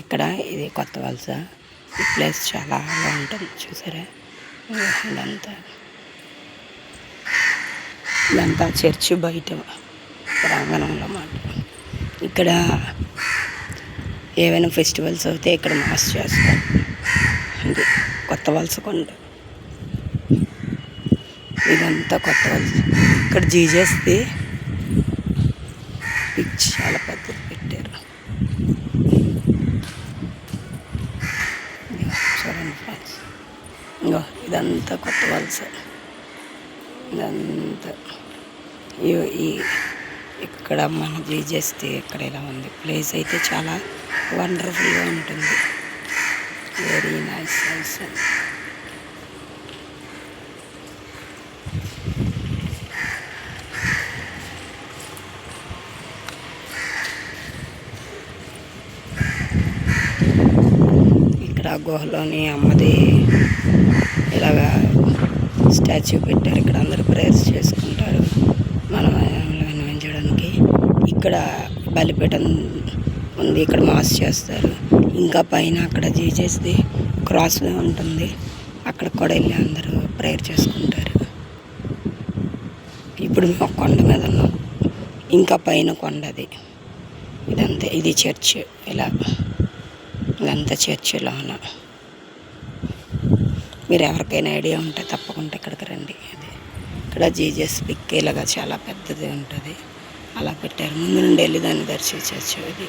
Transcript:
ఇక్కడ ఇది కొత్త వలస. ఈ ప్లేస్ చాలా బాగుంటుంది చూసారా. ఇదంతా చర్చి బయట ప్రాంగణంలో మాట. ఇక్కడ ఏవైనా ఫెస్టివల్స్ అయితే ఇక్కడ మాస్ చేస్తారు. ఇది కొత్త వలస కొండ. ఇదంతా కొత్త వలస. ఇక్కడ జీజస్ది పిచ్ చాలా పెద్దది పెట్టారు. చూడండి ఫ్రెండ్స్, ఇంకో ఇదంతా కొత్త వలస. ఇదంతా ఇక్కడ మన జీజస్ది ఇక్కడ ఇలా ఉంది. ప్లేస్ అయితే చాలా వండర్ఫుల్గా ఉంటుంది. Very nice nice. ఇక్కడ గుహలోని అమ్మది ఇలాగా స్టాచ్యూ పెట్టారు. ఇక్కడ అందరూ ప్రేయర్స్ చేసుకుంటారు మనం వినిపించడానికి. ఇక్కడ బలిపీఠం ఉంది, ఇక్కడ మాస్ చేస్తారు. ఇంకా పైన అక్కడ జీజస్ది క్రాస్ ఉంటుంది, అక్కడ కూడా వెళ్ళి అందరూ ప్రేయర్ చేసుకుంటారు. ఇప్పుడు మేము కొండ మీద ఉన్నాం, ఇంకా పైన కొండది. ఇదంతా ఇది చర్చ్. ఇలా ఇదంతా చర్చిలోన. మీరు ఎవరికైనా ఐడియా ఉంటే తప్పకుండా ఇక్కడికి రండి. ఇక్కడ జీజస్ పిక్ ఇలాగా చాలా పెద్దది ఉంటుంది, అలా పెట్టారు. ముందు నుండి వెళ్ళి దాన్ని దర్శించవచ్చు. ఇది